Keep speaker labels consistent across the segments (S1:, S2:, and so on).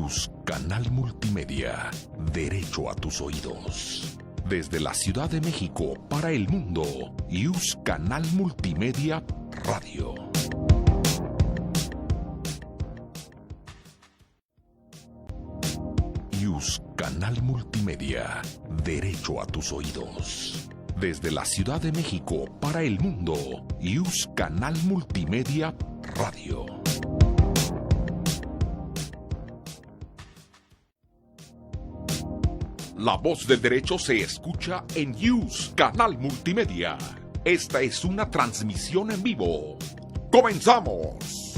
S1: IUS Canal Multimedia, derecho a tus oídos. Desde la Ciudad de México para el mundo, IUS Canal Multimedia Radio. IUS Canal Multimedia, derecho a tus oídos. Desde la Ciudad de México para el mundo, IUS Canal Multimedia Radio. La voz del derecho se escucha en IUS Canal Multimedia. Esta es una transmisión en vivo. ¡Comenzamos!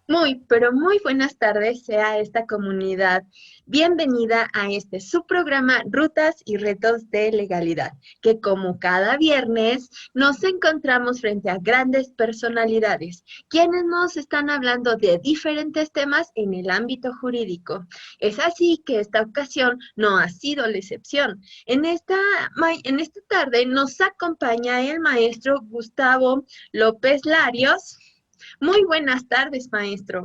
S2: Muy, pero muy buenas tardes sea esta comunidad. Bienvenida a este su programa Rutas y Retos de Legalidad, que como cada viernes nos encontramos frente a grandes personalidades, quienes nos están hablando de diferentes temas en el ámbito jurídico. Es así que esta ocasión no ha sido la excepción. En esta tarde nos acompaña el maestro Gustavo López Larios. Muy buenas tardes, maestro.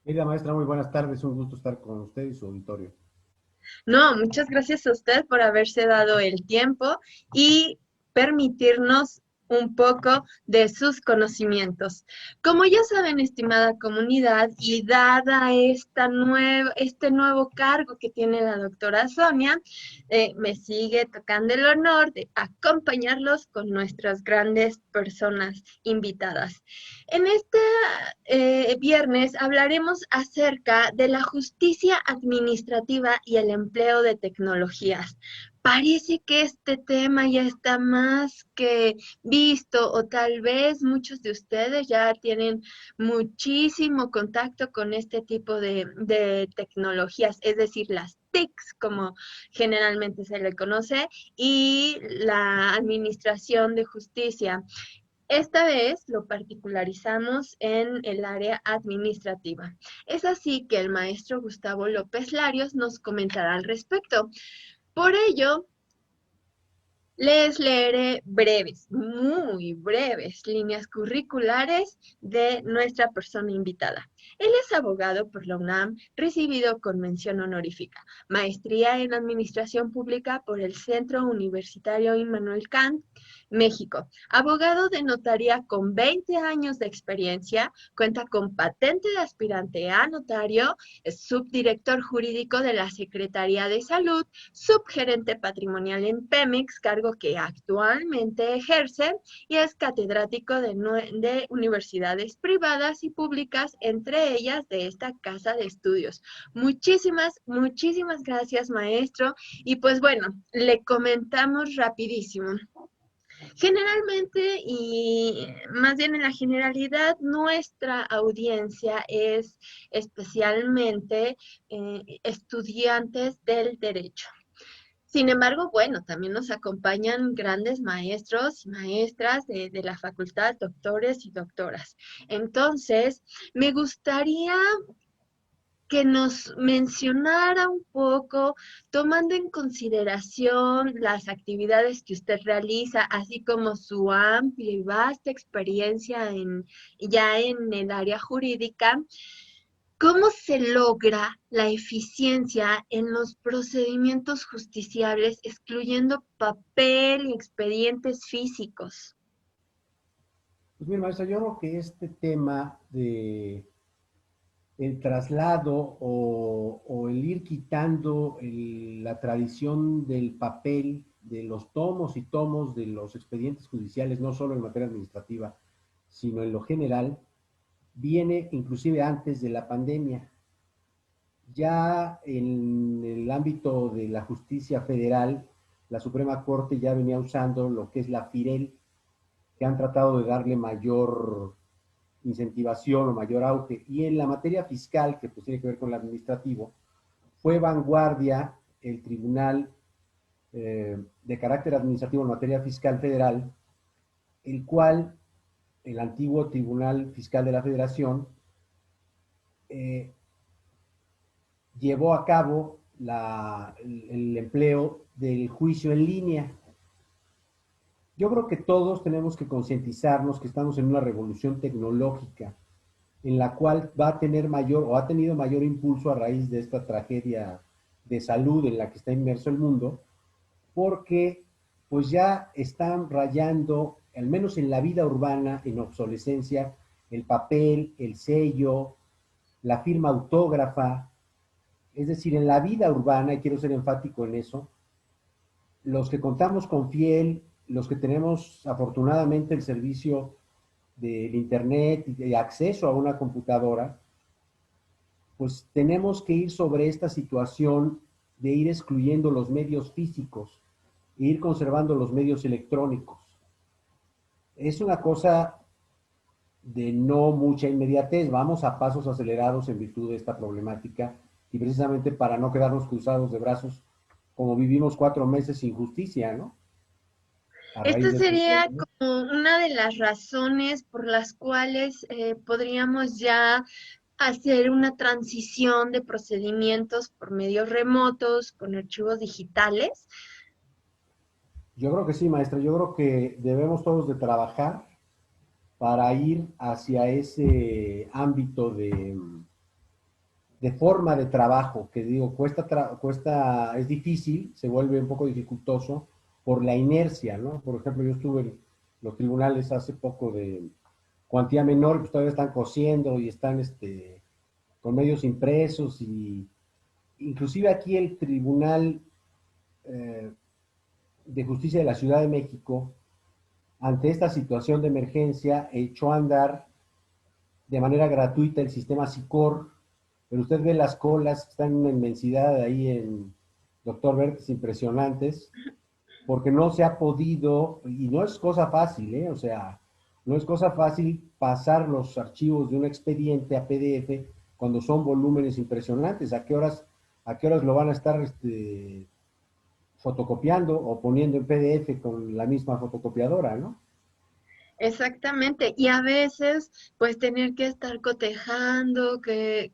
S3: Querida maestra, muy buenas tardes. Un gusto estar con usted y su auditorio.
S2: No, muchas gracias a usted por haberse dado el tiempo y permitirnos un poco de sus conocimientos. Como ya saben, estimada comunidad, y dada este nuevo cargo que tiene la doctora Sonia, me sigue tocando el honor de acompañarlos con nuestras grandes personas invitadas. En este viernes hablaremos acerca de la justicia administrativa y el empleo de tecnologías. Parece que este tema ya está más que visto, o tal vez muchos de ustedes ya tienen muchísimo contacto con este tipo de tecnologías, es decir, las TICs, como generalmente se le conoce, y la administración de justicia. Esta vez lo particularizamos en el área administrativa. Es así que el maestro Gustavo López Larios nos comentará al respecto. Por ello, les leeré muy breves líneas curriculares de nuestra persona invitada. Él es abogado por la UNAM, recibido con mención honorífica, maestría en Administración Pública por el Centro Universitario Immanuel Kant, México. Abogado de notaría con 20 años de experiencia, cuenta con patente de aspirante a notario, es subdirector jurídico de la Secretaría de Salud, subgerente patrimonial en Pemex, cargo que actualmente ejerce, y es catedrático de universidades privadas y públicas, entre ellas de esta casa de estudios. Muchísimas gracias, maestro. Y pues bueno, le comentamos rapidísimo. Generalmente, y más bien en la generalidad, nuestra audiencia es especialmente estudiantes del derecho. Sin embargo, bueno, también nos acompañan grandes maestros y maestras de la facultad, doctores y doctoras. Entonces, me gustaría que nos mencionara un poco, tomando en consideración las actividades que usted realiza, así como su amplia y vasta experiencia ya en el área jurídica, ¿cómo se logra la eficiencia en los procedimientos justiciables, excluyendo papel y expedientes físicos?
S3: Pues mira, maestra, yo creo que este tema de el traslado o el ir quitando la tradición del papel, de los tomos y tomos de los expedientes judiciales, no solo en materia administrativa, sino en lo general, viene inclusive antes de la pandemia. Ya en el ámbito de la justicia federal, la Suprema Corte ya venía usando lo que es la FIREL, que han tratado de darle mayor incentivación o mayor auge. Y en la materia fiscal, que pues tiene que ver con el administrativo, fue vanguardia el Tribunal de carácter administrativo en materia fiscal federal, el cual, el antiguo Tribunal Fiscal de la Federación, llevó a cabo el empleo del juicio en línea. Yo creo que todos tenemos que concientizarnos que estamos en una revolución tecnológica en la cual va a tener mayor o ha tenido mayor impulso a raíz de esta tragedia de salud en la que está inmerso el mundo, porque pues ya están rayando, al menos en la vida urbana, en obsolescencia, el papel, el sello, la firma autógrafa, es decir, en la vida urbana, y quiero ser enfático en eso, los que contamos con Fiel, los que tenemos afortunadamente el servicio del Internet y de acceso a una computadora, pues tenemos que ir sobre esta situación de ir excluyendo los medios físicos e ir conservando los medios electrónicos. Es una cosa de no mucha inmediatez, vamos a pasos acelerados en virtud de esta problemática y precisamente para no quedarnos cruzados de brazos como vivimos 4 meses sin justicia, ¿no? A raíz
S2: Esta
S3: de este tema,
S2: sería
S3: ¿no?
S2: como una de las razones por las cuales podríamos ya hacer una transición de procedimientos por medios remotos, con archivos digitales.
S3: Yo creo que sí, maestra, yo creo que debemos todos de trabajar para ir hacia ese ámbito de forma de trabajo, que digo, cuesta, es difícil, se vuelve un poco dificultoso por la inercia, ¿no? Por ejemplo, yo estuve en los tribunales hace poco de cuantía menor, pues todavía están cosiendo y están con medios impresos y inclusive aquí el Tribunal eh, de Justicia de la Ciudad de México, ante esta situación de emergencia, echó a andar de manera gratuita el sistema SICOR, pero usted ve las colas que están en una inmensidad ahí en Doctor Vertes impresionantes, porque no se ha podido, y no es cosa fácil, ¿eh? O sea, no es cosa fácil pasar los archivos de un expediente a PDF cuando son volúmenes impresionantes. A qué horas lo van a estar fotocopiando o poniendo en PDF con la misma fotocopiadora, ¿no?
S2: Exactamente, y a veces pues tener que estar cotejando, que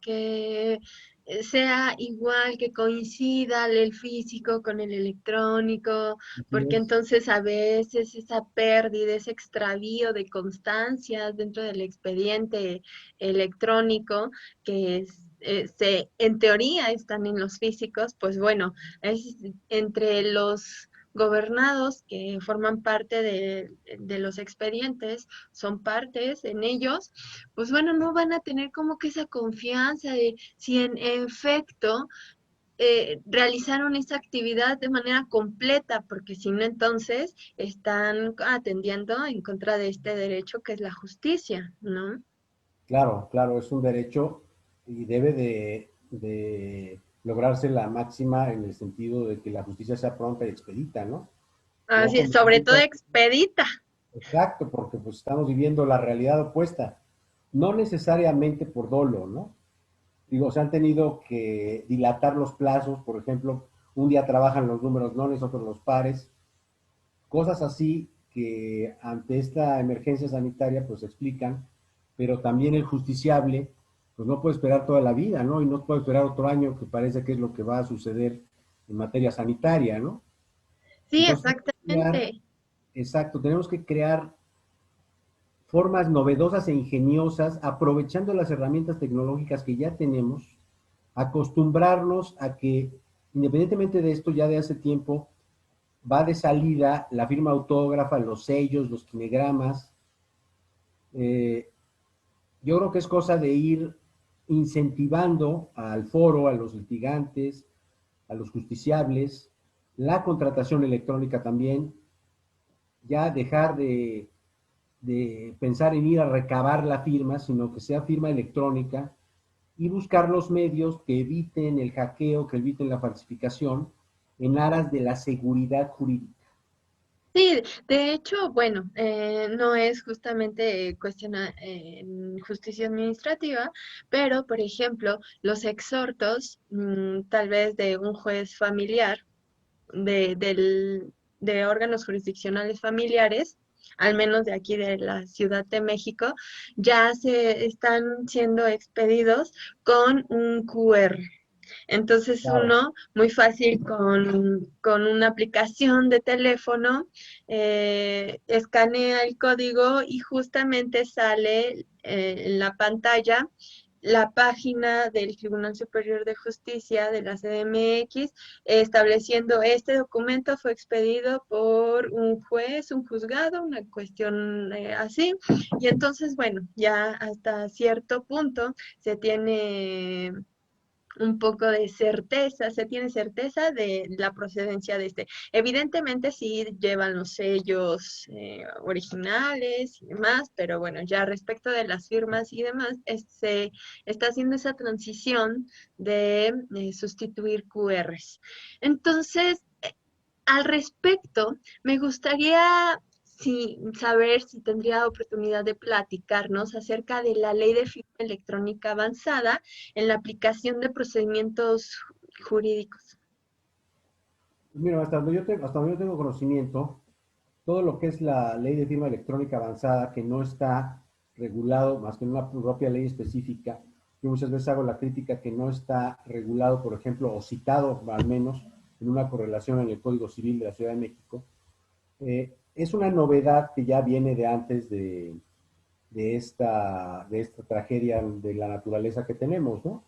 S2: sea igual, que coincida el físico con el electrónico,
S3: Así
S2: porque
S3: es.
S2: entonces a veces esa pérdida, ese extravío de constancias dentro del expediente electrónico, que en teoría están en los físicos, pues bueno, es entre los gobernados que forman parte de los expedientes, son partes en ellos, pues bueno, no van a tener como que esa confianza de si en efecto realizaron esa actividad de manera completa, porque si no, entonces están atendiendo en contra de este derecho que es la justicia, ¿no?
S3: Claro, claro, es un derecho y debe de lograrse la máxima en el sentido de que la justicia sea pronta y expedita, ¿no? No
S2: Así es,
S3: como
S2: sobre todo
S3: ahorita,
S2: expedita.
S3: exacto, porque pues estamos viviendo la realidad opuesta, no necesariamente por dolo, ¿no? Digo, se han tenido que dilatar los plazos, por ejemplo, un día trabajan los números nones, otros los pares, cosas así que ante esta emergencia sanitaria pues se explican, pero también el justiciable pues no puede esperar toda la vida, ¿no? Y no puede esperar otro año que parece que es lo que va a suceder en materia sanitaria, ¿no?
S2: Sí,
S3: Entonces, crear,
S2: exactamente.
S3: exacto, tenemos que crear formas novedosas e ingeniosas, aprovechando las herramientas tecnológicas que ya tenemos, acostumbrarnos a que, independientemente de esto, ya de hace tiempo, va de salida la firma autógrafa, los sellos, los kinegramas. Eh, yo creo que es cosa de ir incentivando al foro, a los litigantes, a los justiciables, la contratación electrónica también, ya dejar de pensar en ir a recabar la firma, sino que sea firma electrónica y buscar los medios que eviten el hackeo, que eviten la falsificación en aras de la seguridad jurídica.
S2: Sí, de hecho, bueno, no es justamente cuestión en justicia administrativa, pero, por ejemplo, los exhortos, tal vez de un juez familiar, de órganos jurisdiccionales familiares, al menos de aquí de la Ciudad de México, ya se están siendo expedidos con un QR. Entonces
S3: Claro.
S2: uno, muy fácil con una aplicación de teléfono, escanea el código y justamente sale en la pantalla la página del Tribunal Superior de Justicia de la CDMX estableciendo este documento fue expedido por un juez, un juzgado, una cuestión así. Y entonces, bueno, ya hasta cierto punto se tiene un poco de certeza, se tiene certeza de la procedencia de este. Evidentemente sí llevan los sellos originales y demás, pero bueno, ya respecto de las firmas y demás, se está haciendo esa transición de sustituir QRs. Entonces, al respecto, me gustaría saber si tendría oportunidad de platicarnos acerca de la ley de firma electrónica avanzada en la aplicación de procedimientos jurídicos.
S3: Pues mira, hasta donde yo tengo conocimiento, todo lo que es la ley de firma electrónica avanzada, que no está regulado más que en una propia ley específica, yo muchas veces hago la crítica que no está regulado, por ejemplo, o citado al menos en una correlación en el Código Civil de la Ciudad de México, es una novedad que ya viene de antes de esta tragedia de la naturaleza que tenemos, ¿no?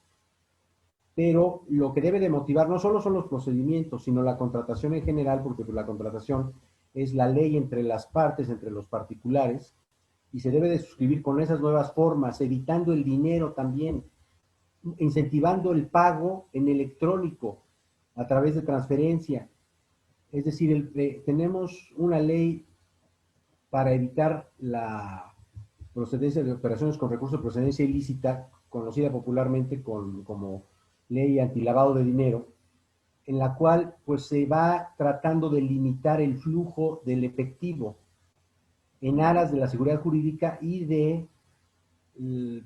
S3: Pero lo que debe de motivar no solo son los procedimientos, sino la contratación en general, porque pues, la contratación es la ley entre las partes, entre los particulares, y se debe de suscribir con esas nuevas formas, evitando el dinero también, incentivando el pago en electrónico a través de transferencia. Es decir, tenemos una ley para evitar la procedencia de operaciones con recursos de procedencia ilícita, conocida popularmente como ley antilavado de dinero, en la cual pues se va tratando de limitar el flujo del efectivo en aras de la seguridad jurídica y de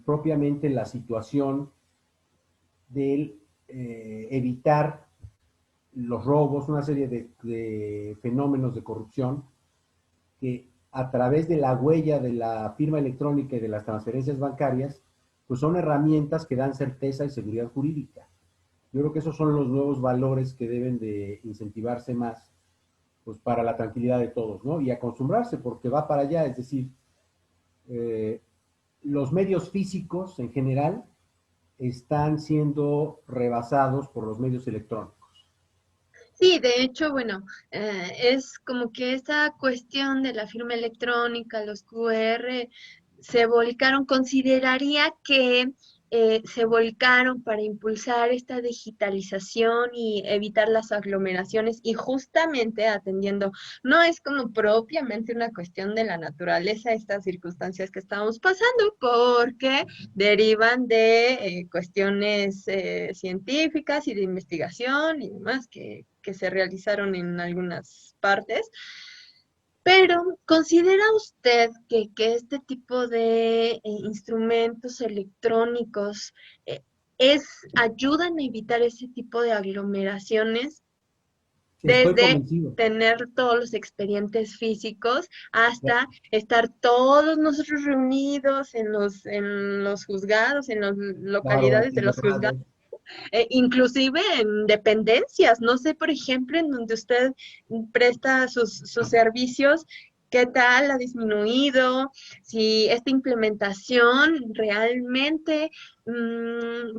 S3: propiamente la situación de evitar los robos, una serie de fenómenos de corrupción que a través de la huella de la firma electrónica y de las transferencias bancarias, pues son herramientas que dan certeza y seguridad jurídica. Yo creo que esos son los nuevos valores que deben de incentivarse más, pues para la tranquilidad de todos, ¿no? Y acostumbrarse, porque va para allá, es decir, eh, los medios físicos en general están siendo rebasados por los medios electrónicos.
S2: Sí, de hecho, bueno, es como que esta cuestión de la firma electrónica, los QR, se volcaron, consideraría que se volcaron para impulsar esta digitalización y evitar las aglomeraciones y justamente atendiendo, no es como propiamente una cuestión de la naturaleza estas circunstancias que estamos pasando, porque derivan de cuestiones científicas y de investigación y demás que se realizaron en algunas partes. Pero, ¿considera usted que este tipo de instrumentos electrónicos eh, ayudan a evitar ese tipo de aglomeraciones
S3: Estoy
S2: desde
S3: convencido.
S2: tener todos los expedientes físicos hasta estar todos nosotros reunidos en los juzgados, en las
S3: Claro,
S2: localidades de los juzgados?
S3: atiborrados.
S2: Inclusive en dependencias, no sé, por ejemplo, en donde usted presta sus servicios, qué tal ha disminuido, si esta implementación realmente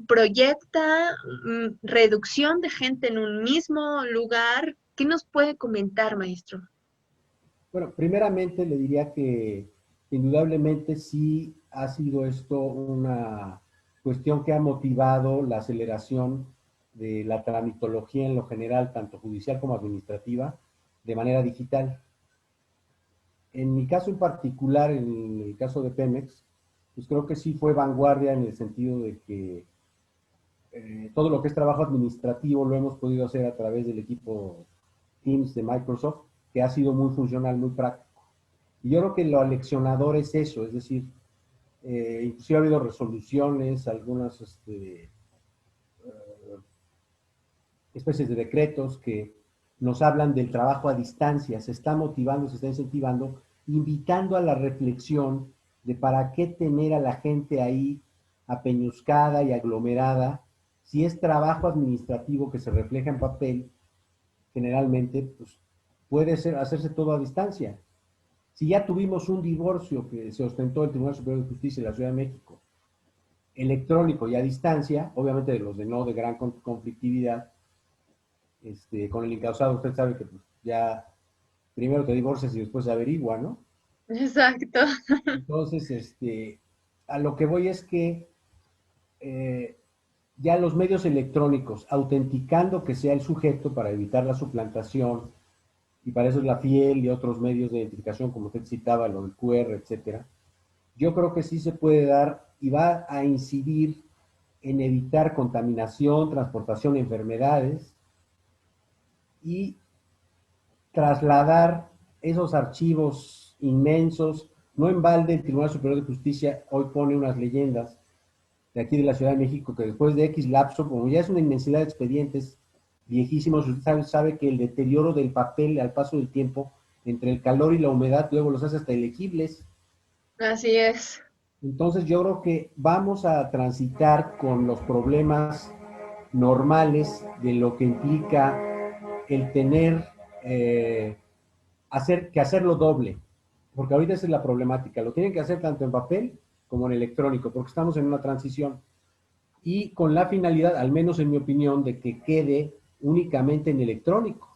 S2: proyecta reducción de gente en un mismo lugar. ¿Qué nos puede comentar, maestro?
S3: Bueno, primeramente le diría que indudablemente sí ha sido esto una cuestión que ha motivado la aceleración de la tramitología en lo general, tanto judicial como administrativa, de manera digital. En mi caso en particular, en el caso de Pemex, pues creo que sí fue vanguardia en el sentido de que todo lo que es trabajo administrativo lo hemos podido hacer a través del equipo Teams de Microsoft, que ha sido muy funcional, muy práctico. Y yo creo que lo aleccionador es eso, es decir, inclusive ha habido resoluciones, algunas especies de decretos que nos hablan del trabajo a distancia, se está motivando, se está incentivando, invitando a la reflexión de para qué tener a la gente ahí apeñuscada y aglomerada Si es trabajo administrativo que se refleja en papel, generalmente pues, puede hacerse todo a distancia. Si ya tuvimos un divorcio que se ostentó el Tribunal Superior de Justicia de la Ciudad de México, electrónico y a distancia, obviamente de los de no de gran conflictividad, con el incausado usted sabe que pues, ya primero te divorcias y después se averigua, ¿no?
S2: Exacto.
S3: Entonces, a lo que voy es que eh, ya los medios electrónicos, autenticando que sea el sujeto para evitar la suplantación, y para eso es la FIEL y otros medios de identificación, como usted citaba, lo del QR, etcétera, yo creo que sí se puede dar y va a incidir en evitar contaminación, transportación de enfermedades y trasladar esos archivos inmensos. No en balde el Tribunal Superior de Justicia hoy pone unas leyendas de aquí de la Ciudad de México que después de X lapso, como ya es una inmensidad de expedientes viejísimos, usted sabe que el deterioro del papel al paso del tiempo, entre el calor y la humedad, luego los hace hasta ilegibles.
S2: Así es.
S3: Entonces yo creo que vamos a transitar con los problemas normales de lo que implica el tener hacerlo doble, porque ahorita esa es la problemática, lo tienen que hacer tanto en papel como en electrónico, porque estamos en una transición y con la finalidad, al menos en mi opinión, de que quede únicamente en electrónico,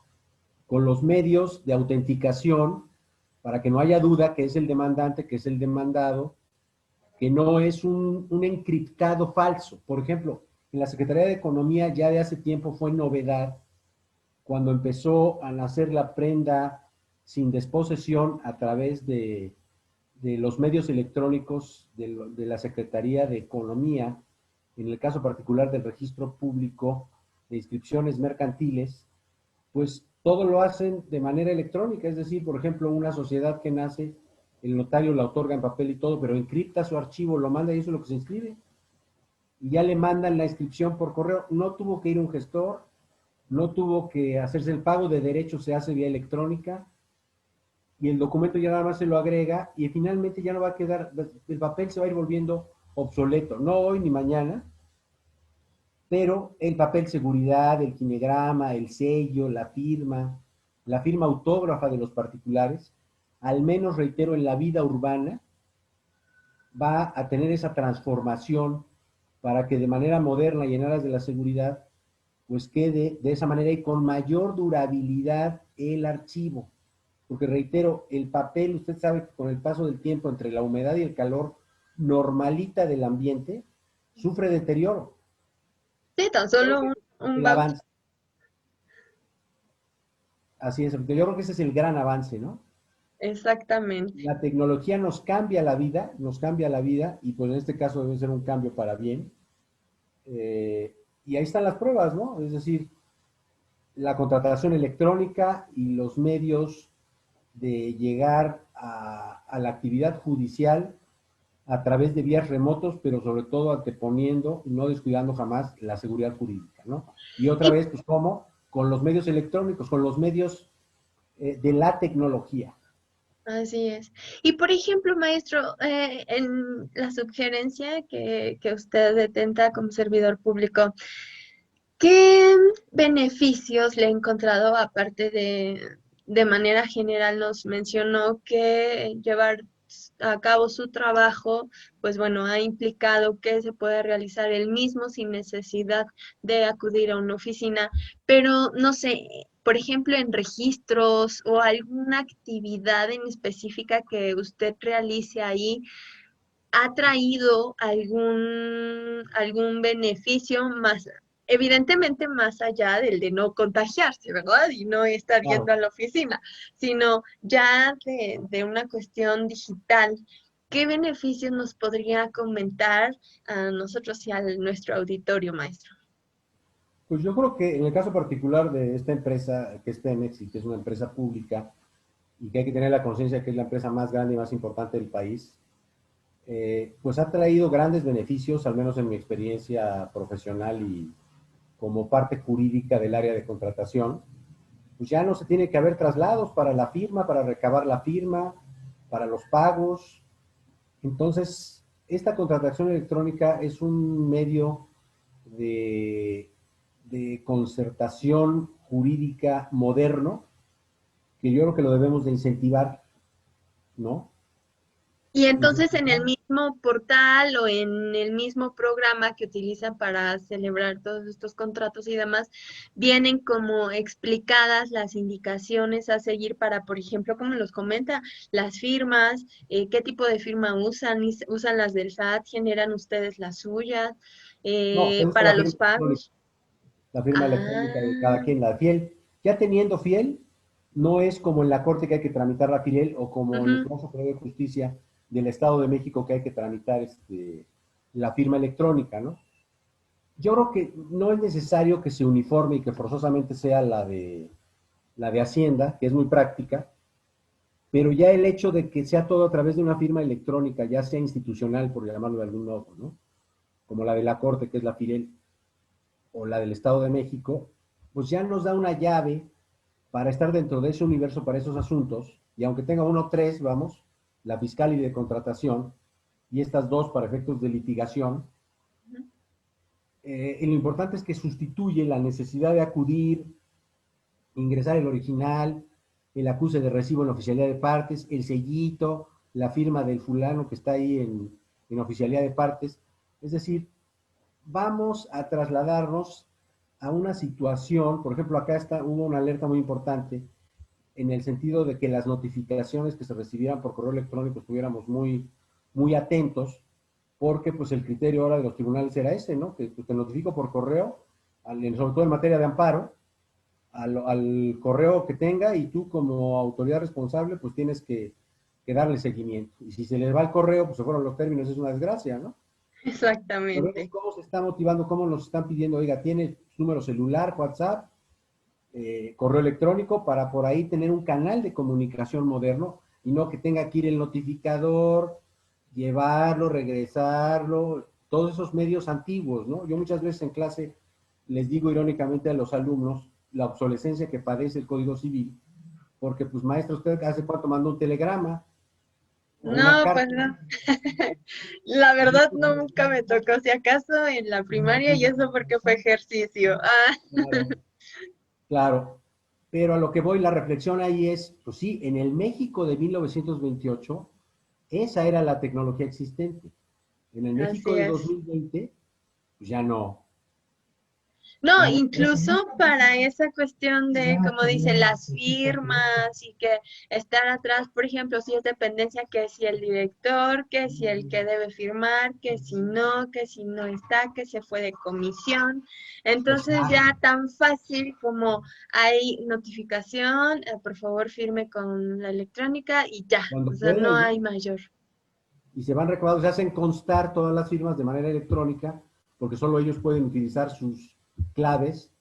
S3: con los medios de autenticación para que no haya duda que es el demandante, que es el demandado, que no es un encriptado falso. Por ejemplo, en la Secretaría de Economía ya de hace tiempo fue novedad cuando empezó a nacer la prenda sin desposesión a través de los medios electrónicos de la Secretaría de Economía, en el caso particular del registro público de inscripciones mercantiles, pues todo lo hacen de manera electrónica, es decir, por ejemplo, una sociedad que nace, el notario la otorga en papel y todo, pero encripta su archivo, lo manda y eso es lo que se inscribe. Y ya le mandan la inscripción por correo. No tuvo que ir un gestor, no tuvo que hacerse el pago de derechos, se hace vía electrónica y el documento ya nada más se lo agrega y finalmente ya no va a quedar, el papel se va a ir volviendo obsoleto, no hoy ni mañana, pero el papel seguridad, el kinegrama, el sello, la firma autógrafa de los particulares, al menos reitero en la vida urbana, va a tener esa transformación para que de manera moderna y en aras de la seguridad, pues quede de esa manera y con mayor durabilidad el archivo. Porque reitero, el papel, usted sabe que con el paso del tiempo entre la humedad y el calor normalita del ambiente, sufre deterioro.
S2: Sí, tan
S3: Yo creo
S2: solo
S3: que
S2: un
S3: el
S2: bautismo.
S3: avance, así es, porque yo creo que ese es el gran avance, ¿no?
S2: Exactamente.
S3: La tecnología nos cambia la vida, y pues en este caso debe ser un cambio para bien. Y ahí están las pruebas, ¿no? Es decir, la contratación electrónica y los medios de llegar a la actividad judicial a través de vías remotos, pero sobre todo anteponiendo y no descuidando jamás la seguridad jurídica, ¿no? Y otra
S2: Y
S3: vez, pues, ¿cómo? Con los medios electrónicos, con los medios de la tecnología.
S2: así es. Y por ejemplo, maestro, en la sugerencia que usted detenta como servidor público, ¿qué beneficios le ha encontrado aparte de manera general nos mencionó que llevar a cabo su trabajo, pues bueno, ha implicado que se puede realizar el mismo sin necesidad de acudir a una oficina, pero no sé, por ejemplo, en registros o alguna actividad en específica que usted realice ahí, ¿ha traído algún beneficio más, evidentemente más allá del de no contagiarse, ¿verdad? Y no estar yendo
S3: Claro.
S2: a la oficina, sino ya de una cuestión digital? ¿Qué beneficios nos podría comentar a nosotros y a nuestro auditorio, maestro?
S3: Pues yo creo que en el caso particular de esta empresa, que es Pemex y que es una empresa pública, y que hay que tener la conciencia que es la empresa más grande y más importante del país, pues ha traído grandes beneficios, al menos en mi experiencia profesional y como parte jurídica del área de contratación. Pues ya no se tiene que haber traslados para la firma, para recabar la firma, para los pagos. Entonces, esta contratación electrónica es un medio de, de concertación jurídica moderno que yo creo que lo debemos de incentivar, ¿no?
S2: Y entonces en el mismo portal o en el mismo programa que utilizan para celebrar todos estos contratos y demás, vienen como explicadas las indicaciones a seguir para, por ejemplo, como los comenta, las firmas, qué tipo de firma usan, usan las del SAT, generan ustedes las suyas,
S3: No, se usa
S2: para los pagos.
S3: la firma electrónica de cada
S2: Ah,
S3: quien, la fiel. Ya teniendo fiel, no es como en la corte que hay que tramitar la fiel o como en el
S2: ujú,
S3: Consejo Superior de Justicia del Estado de México que hay que tramitar la firma electrónica, ¿no? Yo creo que no es necesario que se uniforme y que forzosamente sea la de Hacienda, que es muy práctica, pero ya el hecho de que sea todo a través de una firma electrónica, ya sea institucional, por llamarlo de algún modo, ¿no? Como la de la Corte, que es la FIREL, o la del Estado de México, pues ya nos da una llave para estar dentro de ese universo para esos asuntos, y aunque tenga uno o tres, vamos, la fiscal y de contratación, y estas dos para efectos de litigación, lo importante es que sustituye la necesidad de acudir, ingresar el original, el acuse de recibo en la oficialidad de partes, el sellito, la firma del fulano que está ahí en oficialidad de partes. Es decir, vamos a trasladarnos a una situación, por ejemplo, acá hubo una alerta muy importante en el sentido de que las notificaciones que se recibieran por correo electrónico estuviéramos muy, muy atentos, porque pues el criterio ahora de los tribunales era ese, ¿no? Que pues, te notifico por correo, sobre todo en materia de amparo, al correo que tenga y tú como autoridad responsable pues tienes que darle seguimiento. Y si se les va el correo, pues se fueron los términos, es una desgracia, ¿no? Pero vemos
S2: exactamente.
S3: cómo se está motivando, cómo nos están pidiendo, oiga, tiene su número celular, WhatsApp, correo electrónico, para por ahí tener un canal de comunicación moderno y no que tenga que ir el notificador, llevarlo, regresarlo, todos esos medios antiguos, ¿no? Yo muchas veces en clase les digo irónicamente a los alumnos la obsolescencia que padece el Código Civil, porque pues maestro, ¿usted hace cuánto mandó un telegrama o una
S2: No, pues
S3: carta?
S2: no. La verdad nunca me tocó, si acaso en la primaria y eso porque fue ejercicio. Ah,
S3: Claro, claro. Pero a lo que voy, la reflexión ahí es, pues sí, en el México de 1928, esa era la tecnología existente. En el México
S2: así
S3: de
S2: es.
S3: 2020, pues ya no.
S2: No,
S3: Ya no.
S2: incluso para esa cuestión de, como dice, las firmas y que estar atrás, por ejemplo, si es dependencia, que si el director, que si el que debe firmar, que si no está, que se fue de comisión. Entonces
S3: Exacto.
S2: ya tan fácil como hay notificación, por favor firme con la electrónica y ya,
S3: Cuando
S2: o sea, no
S3: pueden,
S2: hay mayor.
S3: y se van recabados, se hacen constar todas las firmas de manera electrónica, porque solo ellos pueden utilizar sus claves,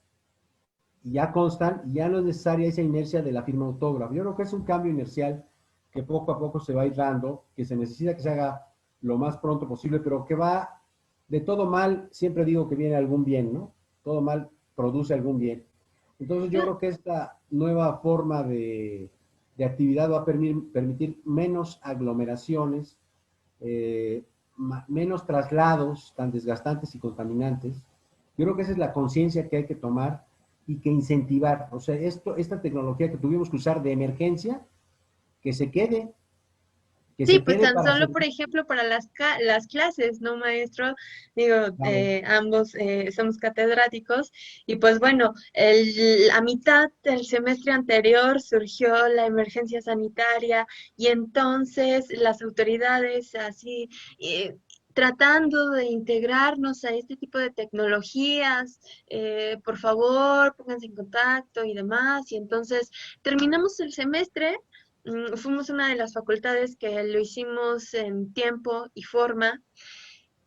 S3: y ya constan, y ya no es necesaria esa inercia de la firma autógrafa. Yo creo que es un cambio inercial que poco a poco se va a ir dando, que se necesita que se haga lo más pronto posible, pero que va de todo mal, siempre digo que viene algún bien, ¿no? Todo mal produce algún bien. Entonces yo creo que esta nueva forma de actividad va a permitir menos aglomeraciones, eh, menos traslados tan desgastantes y contaminantes. Yo creo que esa es la conciencia que hay que tomar y que incentivar. O sea, esta tecnología que tuvimos que usar de emergencia, que se quede, que
S2: Sí,
S3: se
S2: pues
S3: quede
S2: tan
S3: para
S2: solo, por
S3: servir.
S2: ejemplo, para las clases, ¿no, maestro? Digo,
S3: Claro,
S2: ambos somos catedráticos y pues bueno, a mitad del semestre anterior surgió la emergencia sanitaria y entonces las autoridades así tratando de integrarnos a este tipo de tecnologías, por favor, pónganse en contacto y demás, y entonces terminamos el semestre. Fuimos una de las facultades que lo hicimos en tiempo y forma.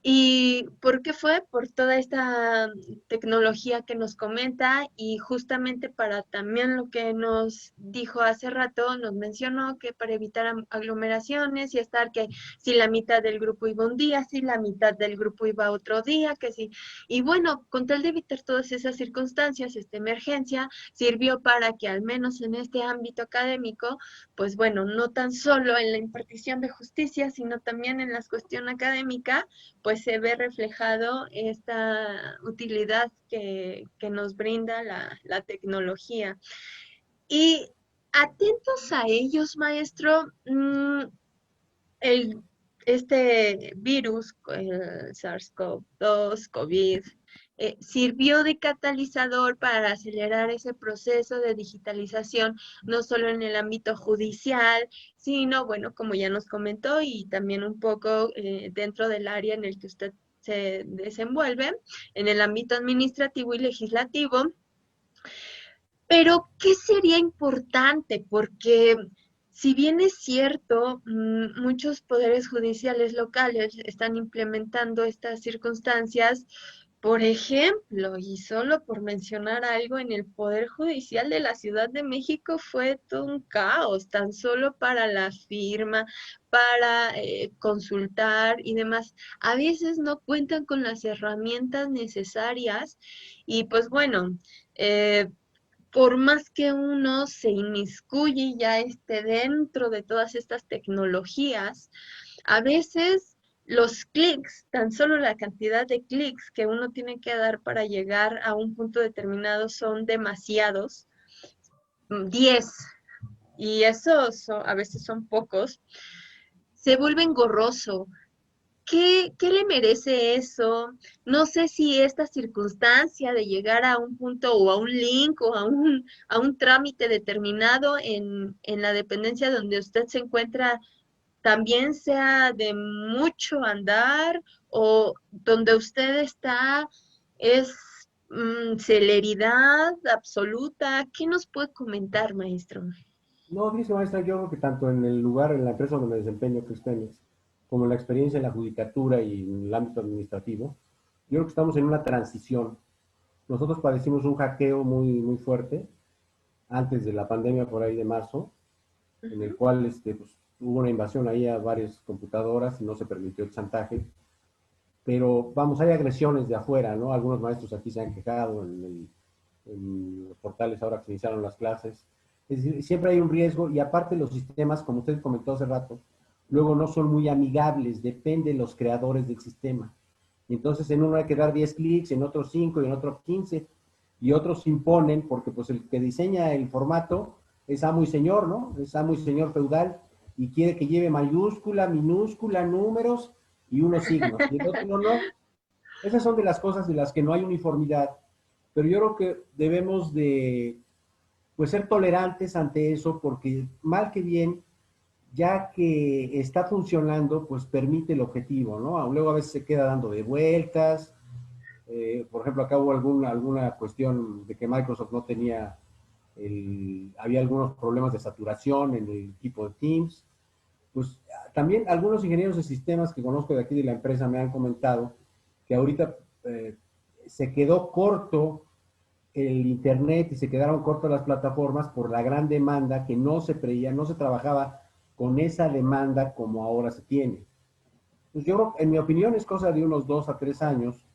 S2: ¿Y por qué fue? Por toda esta tecnología que nos comenta y justamente para también lo que nos dijo hace rato, nos mencionó que para evitar aglomeraciones y estar que si la mitad del grupo iba un día, si la mitad del grupo iba otro día, que sí. Y bueno, con tal de evitar todas esas circunstancias, esta emergencia sirvió para que al menos en este ámbito académico, pues bueno, no tan solo en la impartición de justicia, sino también en la cuestión académica, pues se ve reflejado esta utilidad que nos brinda la tecnología. Y atentos a ellos, maestro, el, este virus, el SARS-CoV-2, COVID, sirvió de catalizador para acelerar ese proceso de digitalización, no solo en el ámbito judicial, sino, bueno, como ya nos comentó, y también un poco dentro del área en el que usted se desenvuelve, en el ámbito administrativo y legislativo. Pero, ¿qué sería importante? Porque si bien es cierto, muchos poderes judiciales locales están implementando estas circunstancias, por ejemplo, y solo por mencionar algo, en el Poder Judicial de la Ciudad de México fue todo un caos, tan solo para la firma, para consultar y demás. A veces no cuentan con las herramientas necesarias y pues bueno, eh, por más que uno se inmiscuye y ya esté dentro de todas estas tecnologías, a veces los clics, tan solo la cantidad de clics que uno tiene que dar para llegar a un punto determinado son demasiados, 10, y a veces son pocos, se vuelve engorroso. ¿Qué le merece eso? No sé si esta circunstancia de llegar a un punto o a un link o a un trámite determinado en la dependencia donde usted se encuentra también sea de mucho andar o donde usted está es celeridad absoluta. ¿Qué nos puede comentar, maestro?
S3: No, dice maestra, yo creo que tanto en el lugar, en la empresa donde me desempeño, que es Pemex, como en la experiencia en la judicatura y en el ámbito administrativo, yo creo que estamos en una transición. Nosotros padecimos un hackeo muy fuerte antes de la pandemia, por ahí de marzo, en el
S2: Ujú.
S3: cual pues, hubo una invasión ahí a varias computadoras y no se permitió el chantaje. Pero vamos, hay agresiones de afuera, ¿no? Algunos maestros aquí se han quejado en los portales ahora que se iniciaron las clases. Es decir, siempre hay un riesgo y aparte los sistemas, como usted comentó hace rato, luego no son muy amigables, depende de los creadores del sistema. Y entonces en uno hay que dar 10 clics, en otro 5 y en otro 15 y otros se imponen porque pues el que diseña el formato es amo y señor, ¿no? Es amo y señor feudal y quiere que lleve mayúscula, minúscula, números y unos signos. Y el otro no. Esas son de las cosas de las que no hay uniformidad, pero yo creo que debemos de pues ser tolerantes ante eso porque mal que bien, ya que está funcionando, pues permite el objetivo, ¿no? Luego a veces se queda dando de vueltas. Por ejemplo, acá hubo alguna cuestión de que Microsoft no tenía había algunos problemas de saturación en el equipo de Teams. Pues también algunos ingenieros de sistemas que conozco de aquí de la empresa me han comentado que ahorita se quedó corto el internet y se quedaron cortas las plataformas por la gran demanda que no se preía, no se trabajaba con esa demanda como ahora se tiene. Pues yo, en mi opinión, es cosa de unos 2 a 3 años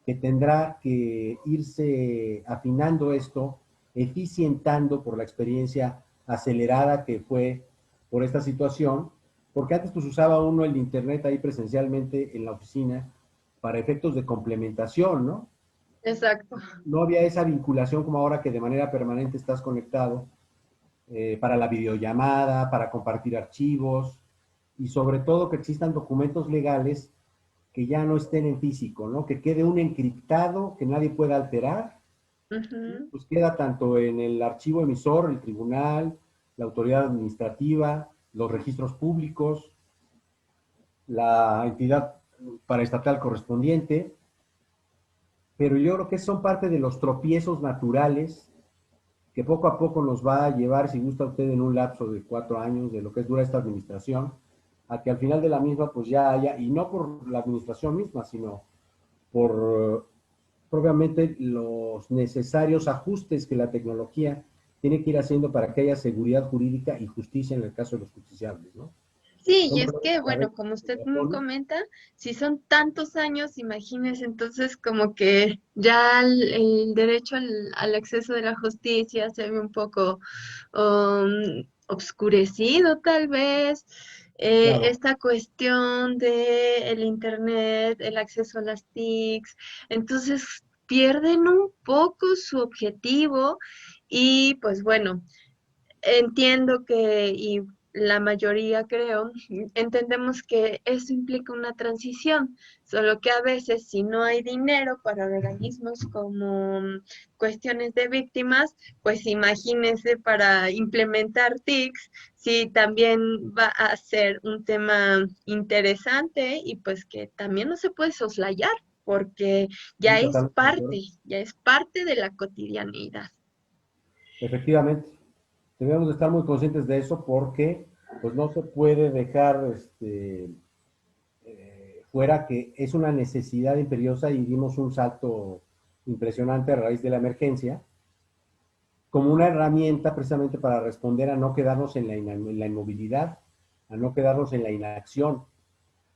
S3: que tendrá que irse afinando esto, eficientando por la experiencia acelerada que fue por esta situación, porque antes pues usaba uno el internet ahí presencialmente en la oficina para efectos de complementación, ¿no?
S2: Exacto.
S3: No había esa vinculación como ahora que de manera permanente estás conectado para la videollamada, para compartir archivos y sobre todo que existan documentos legales que ya no estén en físico, ¿no? Que quede un encriptado que nadie pueda alterar,
S2: Ujú.
S3: pues queda tanto en el archivo emisor, el tribunal, la autoridad administrativa, los registros públicos, la entidad paraestatal correspondiente, pero yo creo que son parte de los tropiezos naturales que poco a poco nos va a llevar, si gusta usted, en un lapso de 4 años, de lo que es dura esta administración, a que al final de la misma pues ya haya, y no por la administración misma, sino por propiamente los necesarios ajustes que la tecnología tiene que ir haciendo para que haya seguridad jurídica y justicia en el caso de los justiciables, ¿no?
S2: Sí, y
S3: Son
S2: es
S3: problemas
S2: que,
S3: que a
S2: bueno,
S3: veces
S2: como
S3: se
S2: usted
S3: oponen.
S2: comenta, si son tantos años, imagínese entonces como que ya el derecho al acceso de la justicia se ve un poco obscurecido tal vez.
S3: Claro,
S2: esta cuestión de el internet, el acceso a las TICs, entonces pierden un poco su objetivo y pues bueno, entiendo que, y la mayoría creo, entendemos que eso implica una transición, solo que a veces si no hay dinero para organismos como cuestiones de víctimas, pues imagínense para implementar TICs, si también va a ser un tema interesante y pues que también no se puede soslayar porque
S3: sí, totalmente de acuerdo.
S2: ya es parte de la cotidianidad.
S3: Efectivamente, debemos de estar muy conscientes de eso porque pues no se puede dejar fuera que es una necesidad imperiosa y dimos un salto impresionante a raíz de la emergencia, como una herramienta precisamente para responder a no quedarnos en la inmovilidad, a no quedarnos en la inacción.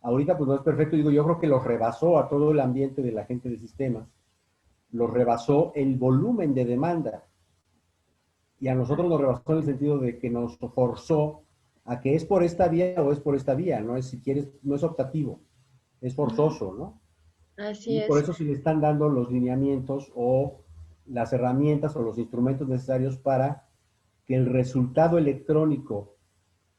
S3: Ahorita pues no es perfecto, digo, yo creo que los rebasó a todo el ambiente de la gente de sistemas, los rebasó el volumen de demanda y a nosotros nos rebasó en el sentido de que nos forzó a que es por esta vía o es por esta vía, no es si quieres, no es optativo, es
S2: Ujú.
S3: forzoso, ¿no?
S2: Así
S3: Y por
S2: es.
S3: eso se le están dando los lineamientos o las herramientas o los instrumentos necesarios para que el resultado electrónico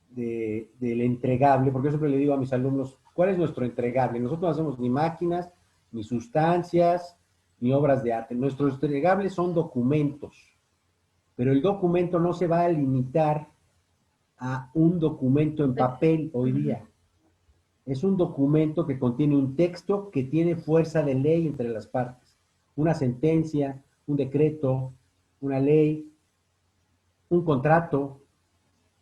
S3: del entregable, porque yo siempre le digo a mis alumnos, ¿cuál es nuestro entregable? Nosotros no hacemos ni máquinas, ni sustancias, ni obras de arte. Nuestros entregables son documentos, pero el documento no se va a limitar a un documento en papel hoy
S2: Ujú.
S3: día. Es un documento que contiene un texto que tiene fuerza de ley entre las partes. Una sentencia, un decreto, una ley, un contrato,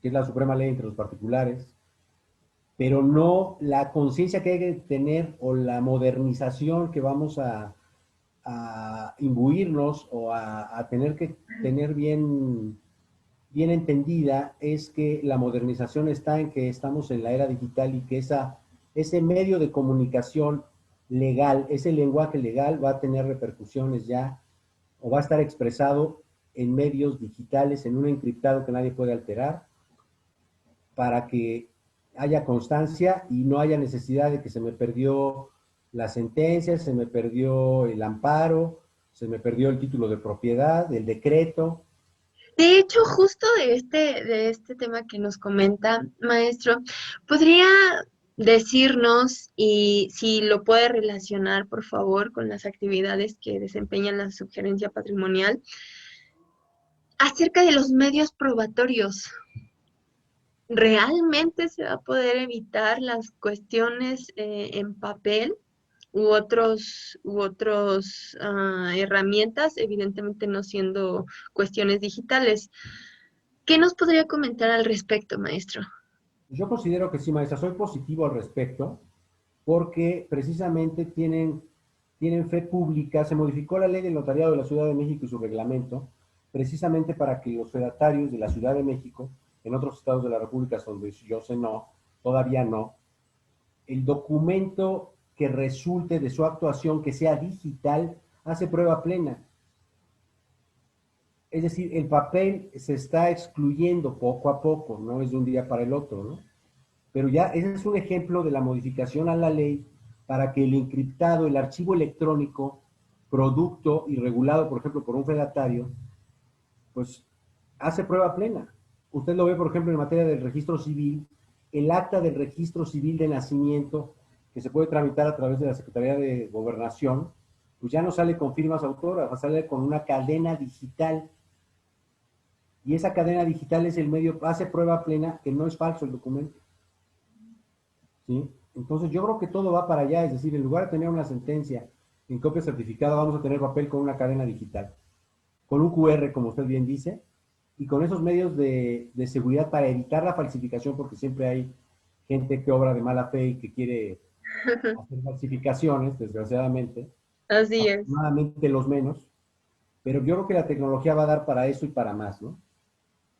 S3: que es la suprema ley entre los particulares, pero no la conciencia que hay que tener o la modernización que vamos a imbuirnos o a tener que tener bien entendida es que la modernización está en que estamos en la era digital y que ese medio de comunicación legal, ese lenguaje legal va a tener repercusiones ya o va a estar expresado en medios digitales, en un encriptado que nadie puede alterar, para que haya constancia y no haya necesidad de que se me perdió la sentencia, se me perdió el amparo, se me perdió el título de propiedad, el decreto.
S2: De hecho, justo de este tema que nos comenta, maestro, ¿podría decirnos y si lo puede relacionar, por favor, con las actividades que desempeña la sugerencia patrimonial acerca de los medios probatorios? ¿Realmente se va a poder evitar las cuestiones en papel u otros herramientas, evidentemente no siendo cuestiones digitales? ¿Qué nos podría comentar al respecto, maestro?
S3: Yo considero que sí, maestra, soy positivo al respecto, porque precisamente tienen fe pública. Se modificó la ley del notariado de la Ciudad de México y su reglamento, precisamente para que los fedatarios de la Ciudad de México, en otros estados de la República, donde yo sé no, todavía no, el documento que resulte de su actuación, que sea digital, hace prueba plena. Es decir, el papel se está excluyendo poco a poco, no es de un día para el otro, ¿no? Pero ya ese es un ejemplo de la modificación a la ley para que el encriptado, el archivo electrónico, producto y regulado, por ejemplo, por un fedatario, pues hace prueba plena. Usted lo ve, por ejemplo, en materia del registro civil, el acta del registro civil de nacimiento, que se puede tramitar a través de la Secretaría de Gobernación, pues ya no sale con firmas autógrafas, sale con una cadena digital. Y esa cadena digital es el medio, hace prueba plena que no es falso el documento. ¿Sí? Entonces yo creo que todo va para allá, es decir, en lugar de tener una sentencia en copia certificada, vamos a tener papel con una cadena digital, con un QR, como usted bien dice, y con esos medios de seguridad para evitar la falsificación, porque siempre hay gente que obra de mala fe y que quiere hacer falsificaciones, desgraciadamente,
S2: Así es.
S3: afortunadamente los menos, pero yo creo que la tecnología va a dar para eso y para más, ¿no?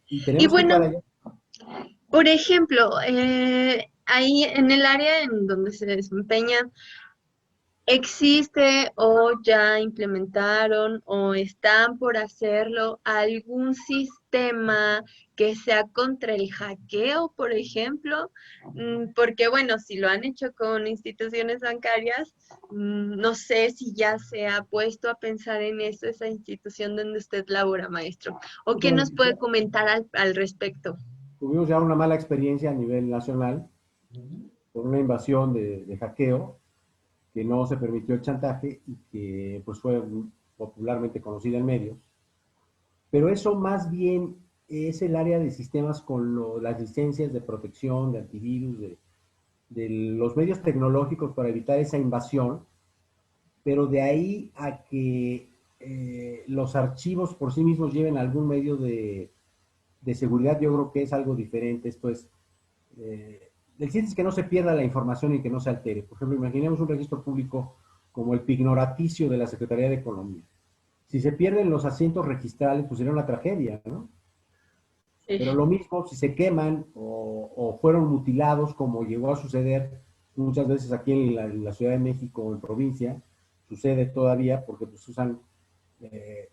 S3: Y
S2: Y
S3: tenemos que ir para
S2: bueno,
S3: allá.
S2: por ejemplo, ahí en el área en donde se desempeña, ¿Existe o ya implementaron o están por hacerlo algún sistema que sea contra el hackeo, por ejemplo? Porque bueno, si lo han hecho con instituciones bancarias, no sé si ya se ha puesto a pensar en eso esa institución donde usted labora, maestro. ¿O qué
S3: Bueno,
S2: nos puede comentar al respecto?
S3: tuvimos ya una mala experiencia a nivel nacional por una invasión de hackeo que no se permitió el chantaje y que pues fue popularmente conocida en medios. Pero eso más bien es el área de sistemas con las licencias de protección, de antivirus, de los medios tecnológicos para evitar esa invasión, pero de ahí a que los archivos por sí mismos lleven algún medio de seguridad, yo creo que es algo diferente. Esto es, el chiste es que no se pierda la información y que no se altere. Por ejemplo, imaginemos un registro público como el pignoraticio de la Secretaría de Economía. Si se pierden los asientos registrales, pues sería una tragedia, ¿no? Pero
S2: Sí.
S3: lo mismo si se queman o fueron mutilados, como llegó a suceder muchas veces aquí en la Ciudad de México o en provincia, sucede todavía porque pues usan eh,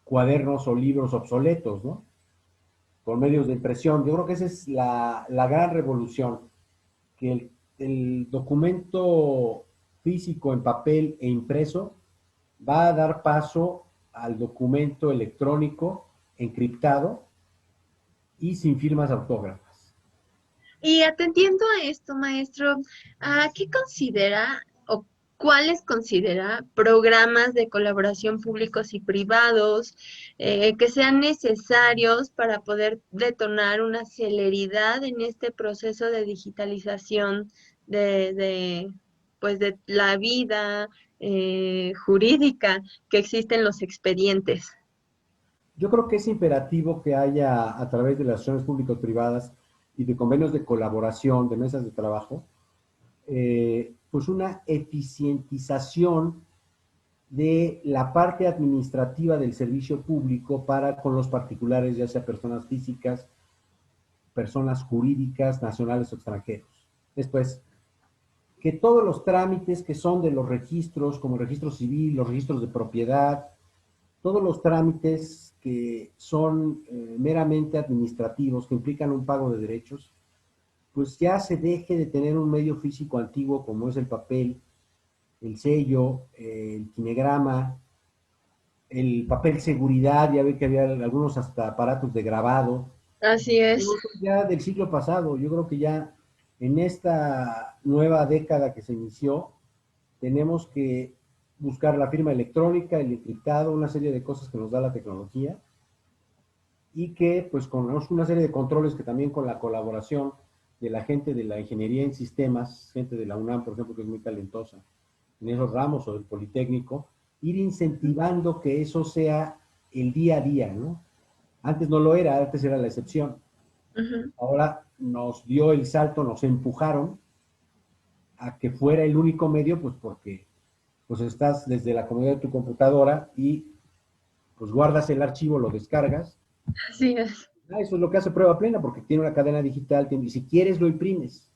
S3: cuadernos o libros obsoletos, ¿no? Por medios de impresión. Yo creo que esa es la gran revolución, que el documento físico en papel e impreso va a dar paso al documento electrónico encriptado y sin firmas autógrafas.
S2: Y atendiendo a esto, maestro, ¿qué considera o cuáles considera programas de colaboración públicos y privados que sean necesarios para poder detonar una celeridad en este proceso de digitalización pues de la vida jurídica que existe en los expedientes?
S3: Yo creo que es imperativo que haya, a través de las relaciones público-privadas y de convenios de colaboración, de mesas de trabajo, pues una eficientización de la parte administrativa del servicio público para con los particulares, ya sea personas físicas, personas jurídicas, nacionales o extranjeros. Esto es, que todos los trámites que son de los registros, como el registro civil, los registros de propiedad, todos los trámites que son meramente administrativos, que implican un pago de derechos, pues ya se deje de tener un medio físico antiguo como es el papel, el sello, el kinegrama, el papel seguridad, ya ve que había algunos hasta aparatos de grabado.
S2: Así es.
S3: Eso es ya del siglo pasado. Yo creo que ya en esta nueva década que se inició, tenemos que buscar la firma electrónica, el encriptado, una serie de cosas que nos da la tecnología y que pues con una serie de controles que también con la colaboración de la gente de la ingeniería en sistemas, gente de la UNAM, por ejemplo, que es muy talentosa en esos ramos o del Politécnico, ir incentivando que eso sea el día a día, ¿no? Antes no lo era, antes era la excepción.
S2: Ujú.
S3: Ahora nos dio el salto, nos empujaron a que fuera el único medio, pues porque pues estás desde la comodidad de tu computadora y pues guardas el archivo, lo descargas.
S2: Así es.
S3: Eso es lo que hace prueba plena, porque tiene una cadena digital, y si quieres lo imprimes.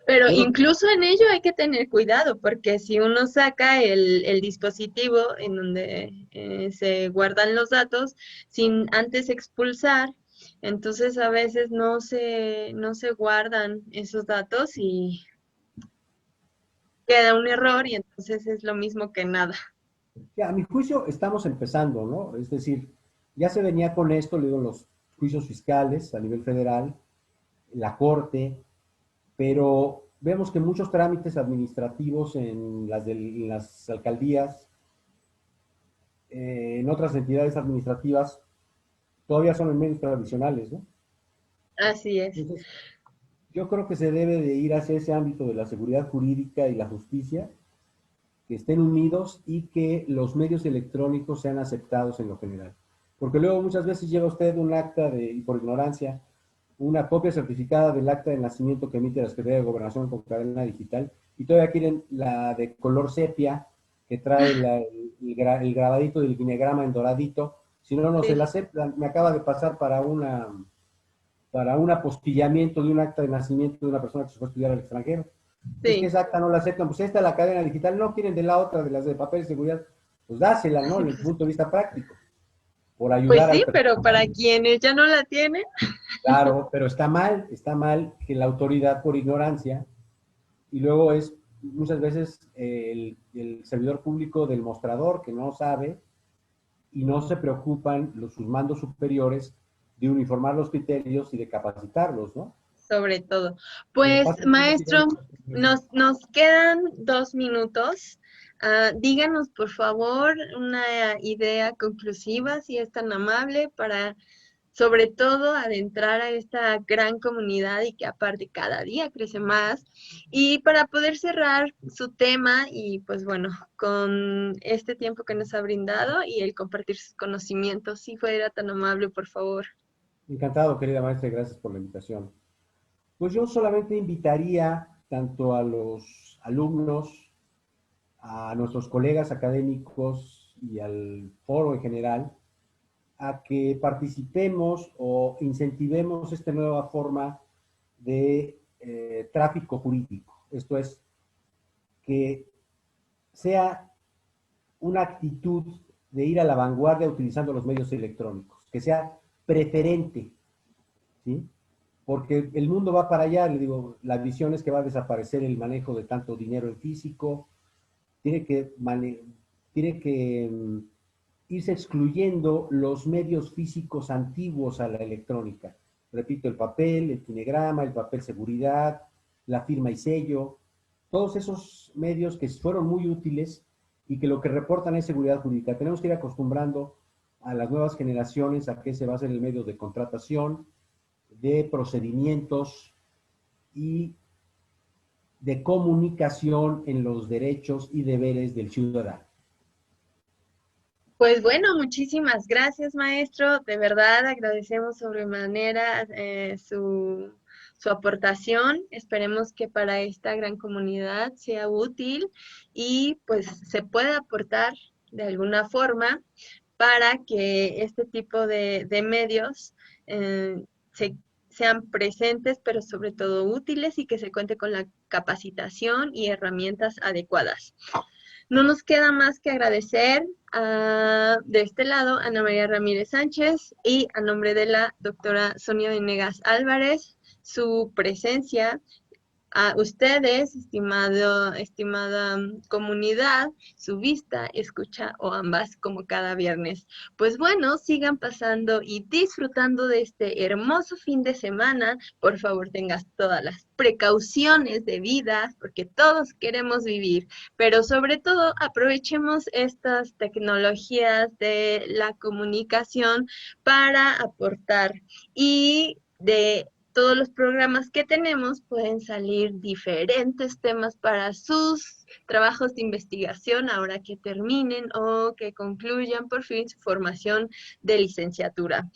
S2: Pero
S3: Yo creo que
S2: incluso en ello hay que tener cuidado, porque si uno saca el dispositivo en donde se guardan los datos sin antes expulsar, entonces a veces no se guardan esos datos y queda un error y entonces es lo mismo que nada.
S3: ya, a mi juicio estamos empezando, ¿no? Es decir, ya se venía con esto, le digo, los juicios fiscales a nivel federal, la corte, pero vemos que muchos trámites administrativos en las alcaldías, en otras entidades administrativas, todavía son en medios tradicionales, ¿no?
S2: Así es.
S3: Entonces, yo creo que se debe de ir hacia ese ámbito de la seguridad jurídica y la justicia, que estén unidos y que los medios electrónicos sean aceptados en lo general. Porque luego muchas veces lleva usted un acta de, y por ignorancia, una copia certificada del acta de nacimiento que emite la Secretaría de Gobernación con cadena digital y todavía quieren la de color sepia que trae el grabadito del kinegrama en doradito. Si no, no se la
S2: Sí.
S3: aceptan. Me acaba de pasar para un apostillamiento de un acta de nacimiento de una persona que se fue a estudiar al extranjero. Es que
S2: Sí,
S3: esa acta no la aceptan, pues esta la cadena digital, no quieren de la otra, de las de papel de seguridad, pues dásela, ¿no? En el punto de vista práctico, por
S2: pues
S3: ayudar al
S2: sí, pero para
S3: personal.
S2: quienes ya no la tienen,
S3: Claro, pero está mal que la autoridad por ignorancia, y luego es muchas veces el servidor público del mostrador que no sabe y no se preocupan sus mandos superiores de uniformar los criterios y de capacitarlos, ¿no?
S2: sobre todo.
S3: Pero
S2: Pues,
S3: pasa el tiempo y ya
S2: maestro,
S3: no.
S2: nos quedan 2 minutos. Díganos, por favor, una idea conclusiva, si es tan amable, para sobre todo adentrar a esta gran comunidad y que aparte cada día crece más. Y para poder cerrar su tema y pues bueno, con este tiempo que nos ha brindado y el compartir sus conocimientos, si fuera tan amable, por favor.
S3: Encantado, querida maestra, gracias por la invitación. Pues yo solamente invitaría tanto a los alumnos, a nuestros colegas académicos y al foro en general, a que participemos o incentivemos esta nueva forma de tráfico jurídico. Esto es, que sea una actitud de ir a la vanguardia utilizando los medios electrónicos, que sea preferente, ¿sí? Porque el mundo va para allá, le digo, la visión es que va a desaparecer el manejo de tanto dinero en físico, tiene que irse excluyendo los medios físicos antiguos a la electrónica. Repito, el papel, el kinegrama, el papel seguridad, la firma y sello, todos esos medios que fueron muy útiles y que lo que reportan es seguridad jurídica. Tenemos que ir acostumbrando a las nuevas generaciones a que se basa en el medio de contratación, de procedimientos y de comunicación en los derechos y deberes del ciudadano.
S2: Pues bueno, muchísimas gracias, maestro. De verdad agradecemos sobremanera su aportación. Esperemos que para esta gran comunidad sea útil y pues se pueda aportar de alguna forma para que este tipo de medios eh, se, sean presentes, pero sobre todo útiles y que se cuente con la capacitación y herramientas adecuadas. No nos queda más que agradecer de este lado a Ana María Ramírez Sánchez y a nombre de la doctora Sonia Venegas Álvarez su presencia. A ustedes, estimada comunidad, su vista, escucha o ambas como cada viernes. Pues bueno, sigan pasando y disfrutando de este hermoso fin de semana. Por favor, tengas todas las precauciones debidas porque todos queremos vivir, pero sobre todo aprovechemos estas tecnologías de la comunicación para aportar y de todos los programas que tenemos pueden salir diferentes temas para sus trabajos de investigación ahora que terminen o que concluyan por fin su formación de licenciatura.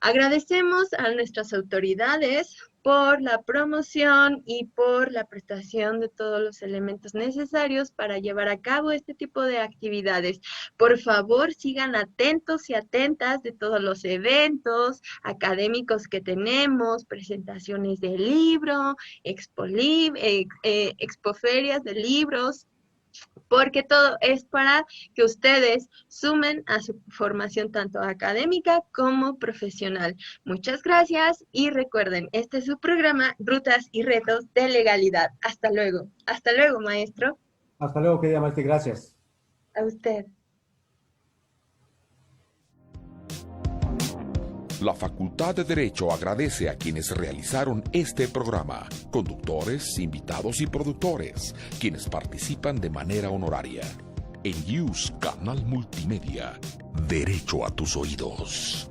S2: Agradecemos a nuestras autoridades por la promoción y por la prestación de todos los elementos necesarios para llevar a cabo este tipo de actividades. Por favor, sigan atentos y atentas de todos los eventos académicos que tenemos, presentaciones de libro, expoferias de libros, porque todo es para que ustedes sumen a su formación tanto académica como profesional. Muchas gracias y recuerden, este es su programa Rutas y Retos de Legalidad. Hasta luego. Hasta luego, maestro.
S3: Hasta luego, querida maestra, gracias.
S2: A usted.
S1: La Facultad de Derecho agradece a quienes realizaron este programa, conductores, invitados y productores, quienes participan de manera honoraria. En Canal Multimedia, Derecho a tus oídos.